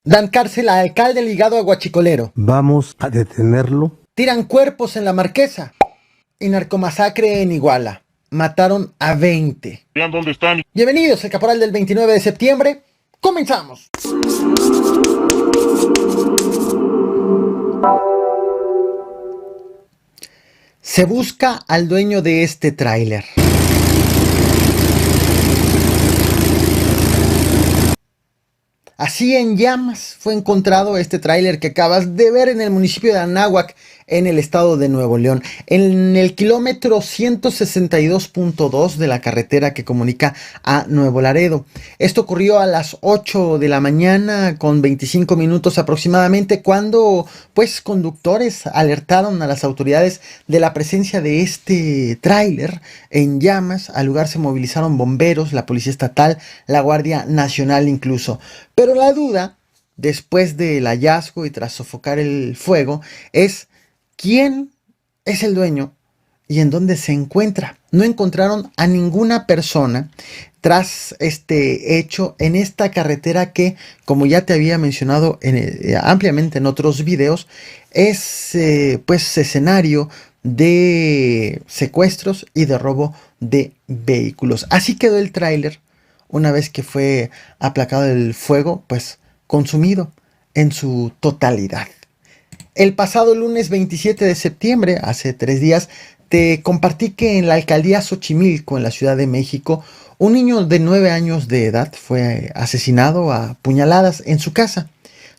Dan cárcel a alcalde ligado a guachicolero. Vamos a detenerlo. Tiran cuerpos en la Marquesa. Y narcomasacre en Iguala. Mataron a 20. Vean dónde están. Bienvenidos al Caporal del 29 de septiembre. ¡Comenzamos! Se busca al dueño de este tráiler. Así en llamas fue encontrado este tráiler que acabas de ver en el municipio de Anáhuac, en el estado de Nuevo León, en el kilómetro 162.2 de la carretera que comunica a Nuevo Laredo. Esto ocurrió a las 8 de la mañana con 25 minutos aproximadamente, cuando pues conductores alertaron a las autoridades de la presencia de este tráiler en llamas. Al lugar se movilizaron bomberos, la policía estatal, la Guardia Nacional incluso. Pero la duda, después del hallazgo y tras sofocar el fuego, es quién es el dueño y en dónde se encuentra. No encontraron a ninguna persona tras este hecho en esta carretera que, como ya te había mencionado ampliamente en otros videos, es pues escenario de secuestros y de robo de vehículos. Así quedó el tráiler una vez que fue aplacado el fuego, pues consumido en su totalidad. El pasado lunes 27 de septiembre, hace 3 días, te compartí que en la alcaldía Xochimilco, en la Ciudad de México, un niño de 9 años de edad fue asesinado a puñaladas en su casa.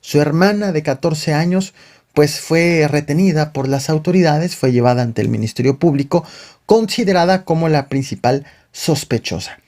Su hermana de 14 años pues fue retenida por las autoridades, fue llevada ante el Ministerio Público, considerada como la principal sospechosa.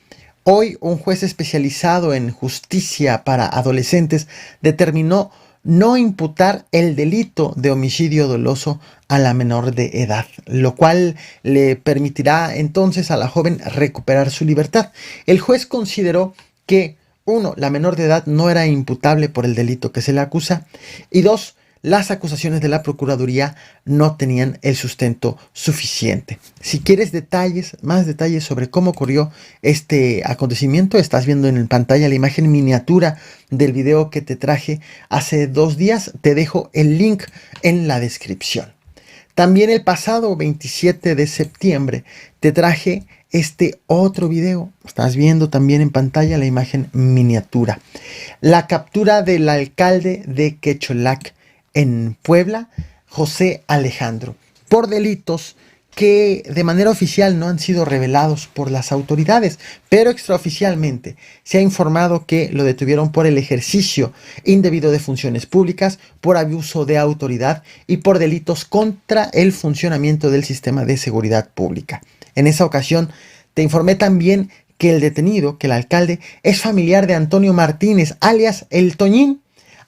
Hoy un juez especializado en justicia para adolescentes determinó no imputar el delito de homicidio doloso a la menor de edad, lo cual le permitirá entonces a la joven recuperar su libertad. El juez consideró que 1. La menor de edad no era imputable por el delito que se le acusa, y 2. Las acusaciones de la Procuraduría no tenían el sustento suficiente. Si quieres más detalles sobre cómo ocurrió este acontecimiento, estás viendo en pantalla la imagen miniatura del video que te traje hace 2 días. Te dejo el link en la descripción. También el pasado 27 de septiembre te traje este otro video. Estás viendo también en pantalla la imagen miniatura. La captura del alcalde de Quecholac, en Puebla, José Alejandro, por delitos que de manera oficial no han sido revelados por las autoridades, pero extraoficialmente se ha informado que lo detuvieron por el ejercicio indebido de funciones públicas, por abuso de autoridad y por delitos contra el funcionamiento del sistema de seguridad pública. En esa ocasión te informé también que el detenido, que el alcalde, es familiar de Antonio Martínez, alias El Toñín,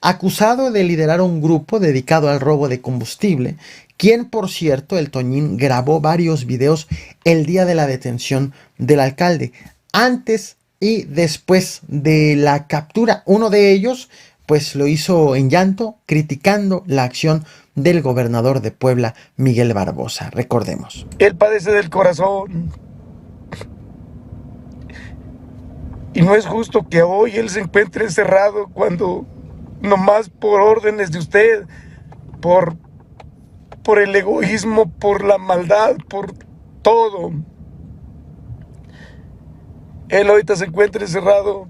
acusado de liderar un grupo dedicado al robo de combustible, quien, por cierto, el Toñín grabó varios videos el día de la detención del alcalde, antes y después de la captura. Uno de ellos, pues lo hizo en llanto, criticando la acción del gobernador de Puebla, Miguel Barbosa. Recordemos. Él padece del corazón. Y no es justo que hoy él se encuentre encerrado cuando nomás por órdenes de usted, por el egoísmo, por la maldad, por todo. Él ahorita se encuentra encerrado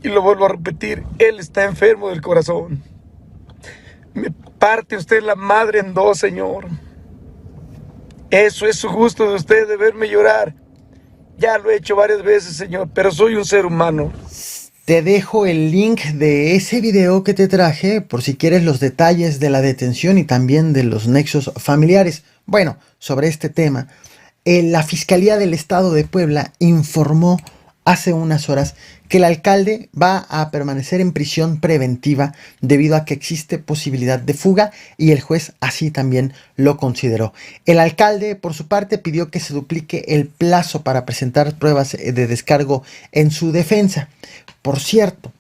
y lo vuelvo a repetir, él está enfermo del corazón. Me parte usted la madre en 2, Señor. Eso es su gusto de usted, de verme llorar. Ya lo he hecho varias veces, Señor, pero soy un ser humano. Te dejo el link de ese video que te traje por si quieres los detalles de la detención y también de los nexos familiares. Bueno, sobre este tema, la Fiscalía del Estado de Puebla informó hace unas horas que el alcalde va a permanecer en prisión preventiva debido a que existe posibilidad de fuga, y el juez así también lo consideró. El alcalde, por su parte, pidió que se duplique el plazo para presentar pruebas de descargo en su defensa. Por cierto,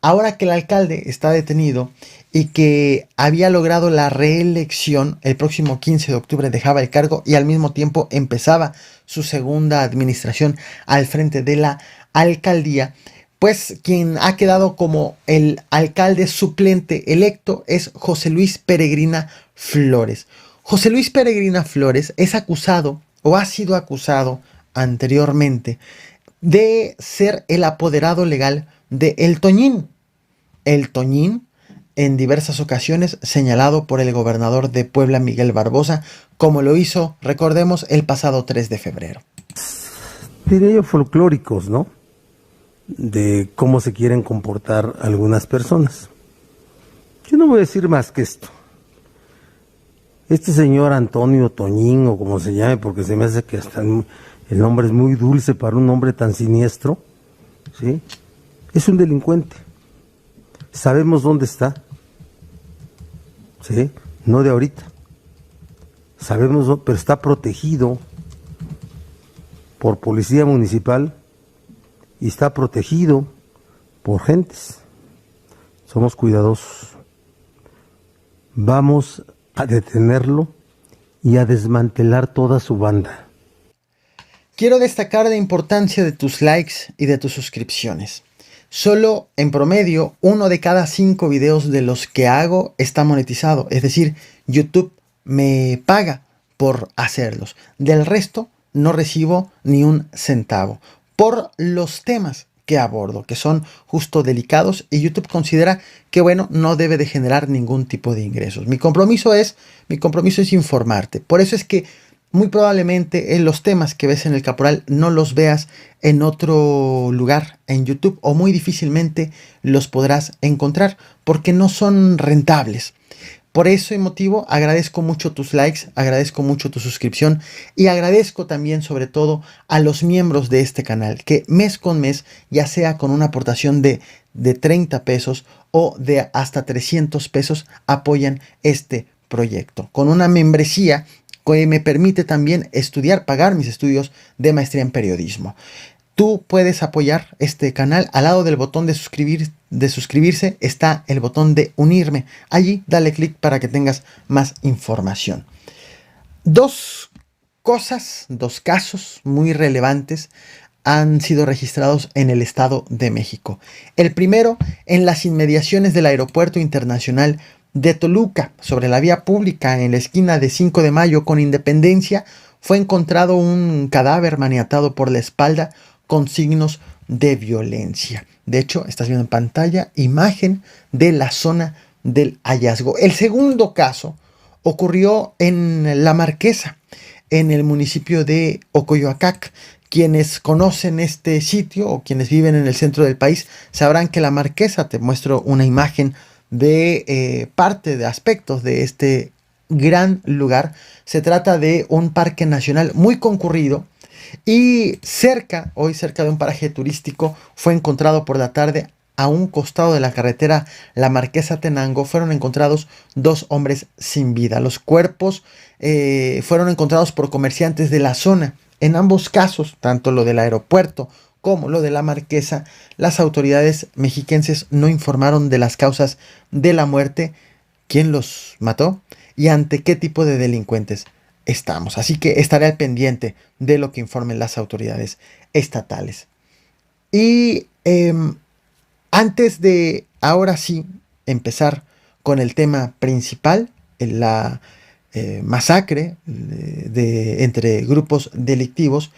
ahora que el alcalde está detenido y que había logrado la reelección, el próximo 15 de octubre dejaba el cargo y al mismo tiempo empezaba su segunda administración al frente de la alcaldía, pues quien ha quedado como el alcalde suplente electo es José Luis Peregrina Flores. José Luis Peregrina Flores es acusado o ha sido acusado anteriormente de ser el apoderado legal de El Toñín. El Toñín, en diversas ocasiones señalado por el gobernador de Puebla, Miguel Barbosa, como lo hizo, recordemos, el pasado 3 de febrero. Diría yo folclóricos, ¿no? De cómo se quieren comportar algunas personas. Yo no voy a decir más que esto. Este señor Antonio Toñín, o como se llame, porque se me hace que hasta el nombre es muy dulce para un hombre tan siniestro, ¿sí? Es un delincuente. Sabemos dónde está, ¿sí? No de ahorita. Sabemos, pero está protegido por policía municipal y está protegido por gentes. Somos cuidadosos. Vamos a detenerlo y a desmantelar toda su banda. Quiero destacar la importancia de tus likes y de tus suscripciones. Solo en promedio 1 de cada 5 videos de los que hago está monetizado. Es decir, YouTube me paga por hacerlos. Del resto no recibo ni un centavo. Por los temas que abordo, que son justo delicados, y YouTube considera que, bueno, no debe de generar ningún tipo de ingresos. Mi compromiso es informarte. Por eso es que muy probablemente en los temas que ves en el Caporal no los veas en otro lugar en YouTube, o muy difícilmente los podrás encontrar porque no son rentables. Por ese motivo agradezco mucho tus likes, agradezco mucho tu suscripción y agradezco también sobre todo a los miembros de este canal que mes con mes, ya sea con una aportación de 30 pesos o de hasta 300 pesos, apoyan este proyecto. Con una membresía que me permite también estudiar, pagar mis estudios de maestría en periodismo. Tú puedes apoyar este canal. Al lado del botón de suscribirse está el botón de unirme. Allí dale clic para que tengas más información. Dos casos muy relevantes han sido registrados en el Estado de México. El primero, en las inmediaciones del Aeropuerto Internacional de Toluca, sobre la vía pública en la esquina de 5 de Mayo con Independencia, fue encontrado un cadáver maniatado por la espalda con signos de violencia. De hecho, estás viendo en pantalla imagen de la zona del hallazgo. El segundo caso ocurrió en La Marquesa, en el municipio de Ocoyoacac. Quienes conocen este sitio o quienes viven en el centro del país sabrán que La Marquesa, te muestro una imagen de parte de aspectos de este gran lugar. Se trata de un parque nacional muy concurrido y cerca de un paraje turístico fue encontrado por la tarde, a un costado de la carretera La Marquesa-Tenango, fueron encontrados 2 hombres sin vida. Los cuerpos fueron encontrados por comerciantes de la zona. En ambos casos, tanto lo del aeropuerto como lo de La Marquesa, las autoridades mexiquenses no informaron de las causas de la muerte, quién los mató y ante qué tipo de delincuentes estamos. Así que estaré al pendiente de lo que informen las autoridades estatales. Y antes de ahora sí empezar con el tema principal, la masacre entre grupos delictivos,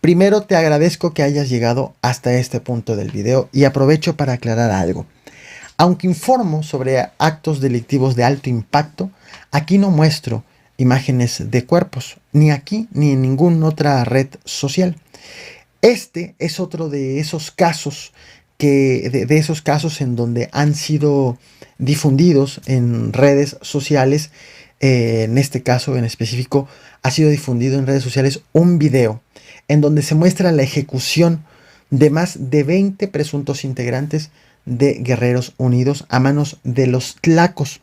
primero te agradezco que hayas llegado hasta este punto del video y aprovecho para aclarar algo. Aunque informo sobre actos delictivos de alto impacto, aquí no muestro imágenes de cuerpos, ni aquí ni en ninguna otra red social. Este es otro de esos casos de esos casos en donde han sido difundidos en redes sociales. En este caso en específico ha sido difundido en redes sociales un video en donde se muestra la ejecución de más de 20 presuntos integrantes de Guerreros Unidos a manos de los tlacos.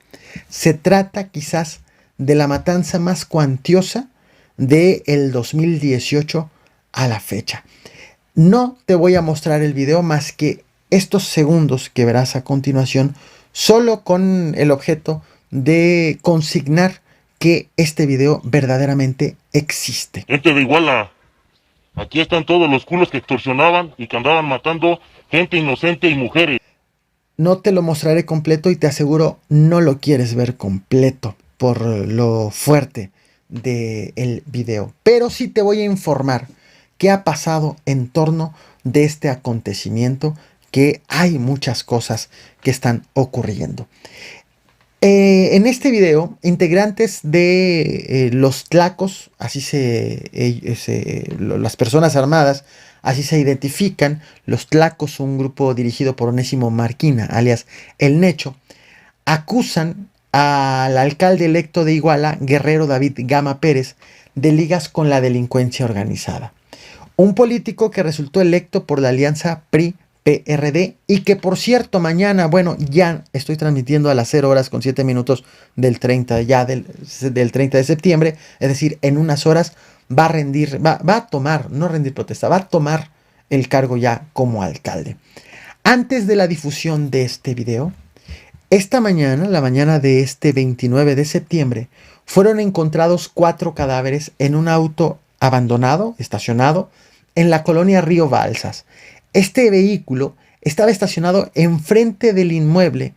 Se trata quizás de la matanza más cuantiosa del 2018 a la fecha. No te voy a mostrar el video más que estos segundos que verás a continuación, solo con el objeto de consignar que este video verdaderamente existe. Gente de Iguala, Aquí están todos los culos que extorsionaban y que andaban matando gente inocente y mujeres. No te lo mostraré completo y te aseguro no lo quieres ver completo por lo fuerte del video. Pero sí te voy a informar qué ha pasado en torno de este acontecimiento, que hay muchas cosas que están ocurriendo. En este video, integrantes de los Tlacos, las personas armadas, así se identifican. Los Tlacos, un grupo dirigido por Onésimo Marquina, alias El Necho, acusan al alcalde electo de Iguala, Guerrero David Gama Pérez, de ligas con la delincuencia organizada. Un político que resultó electo por la alianza PRI-PRD y que, por cierto, mañana, bueno, ya estoy transmitiendo a las 0 horas con 7 minutos del 30, del 30 de septiembre, es decir, en unas horas va a tomar, no rendir protesta, va a tomar el cargo ya como alcalde. Antes de la difusión de este video, esta mañana, la mañana de este 29 de septiembre, fueron encontrados 4 cadáveres en un auto abandonado, estacionado, en la colonia Río Balsas. Este vehículo estaba estacionado enfrente del inmueble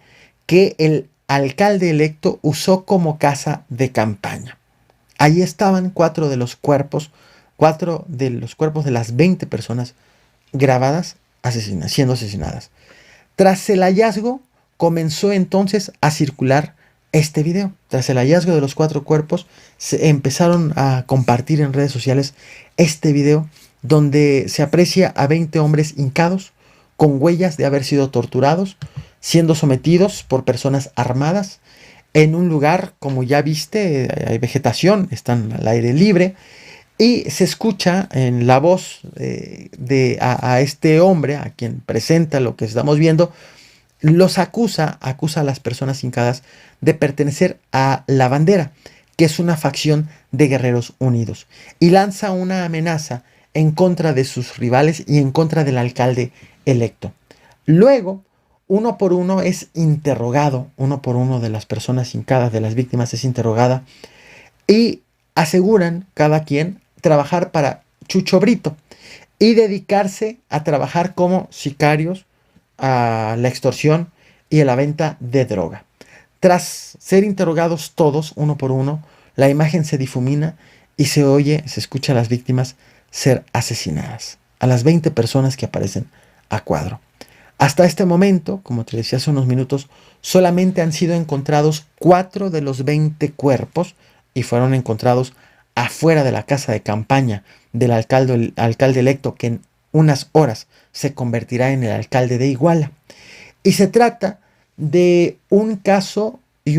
que el alcalde electo usó como casa de campaña. Ahí estaban 4 de los cuerpos de las 20 personas grabadas siendo asesinadas. Tras el hallazgo, comenzó entonces a circular este video. Tras el hallazgo de los 4 cuerpos, se empezaron a compartir en redes sociales este video donde se aprecia a 20 hombres hincados con huellas de haber sido torturados, siendo sometidos por personas armadas en un lugar, como ya viste, hay vegetación, están al aire libre, y se escucha en la voz a este hombre, a quien presenta lo que estamos viendo, los acusa a las personas hincadas de pertenecer a La Bandera, que es una facción de Guerreros Unidos, y lanza una amenaza en contra de sus rivales y en contra del alcalde electo. Luego, uno por uno es interrogado, uno por uno de las personas hincadas, de las víctimas, es interrogada, y aseguran cada quien trabajar para Chucho Brito y dedicarse a trabajar como sicarios a la extorsión y a la venta de droga. Tras ser interrogados todos, uno por uno, la imagen se difumina y se escucha a las víctimas ser asesinadas, a las 20 personas que aparecen a cuadro. Hasta este momento, como te decía hace unos minutos, solamente han sido encontrados 4 de los 20 cuerpos y fueron encontrados afuera de la casa de campaña del alcalde electo, que en unas horas se convertirá en el alcalde de Iguala. Y se trata de un caso y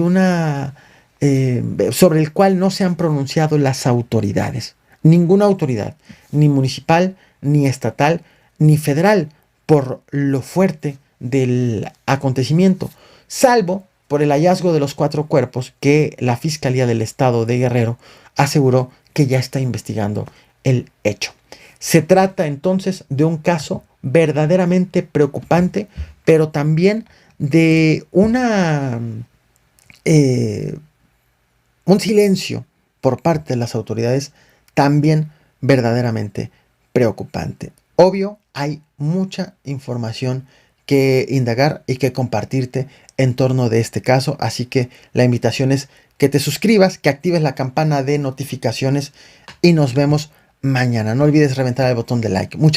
sobre el cual no se han pronunciado las autoridades. Ninguna autoridad, ni municipal, ni estatal, ni federal, por lo fuerte del acontecimiento, salvo por el hallazgo de los 4 cuerpos que la Fiscalía del Estado de Guerrero aseguró que ya está investigando el hecho. Se trata entonces de un caso verdaderamente preocupante, pero también de un silencio por parte de las autoridades también verdaderamente preocupante. Obvio, hay mucha información que indagar y que compartirte en torno de este caso, así que la invitación es que te suscribas, que actives la campana de notificaciones y nos vemos mañana. No olvides reventar el botón de like. Muchas gracias.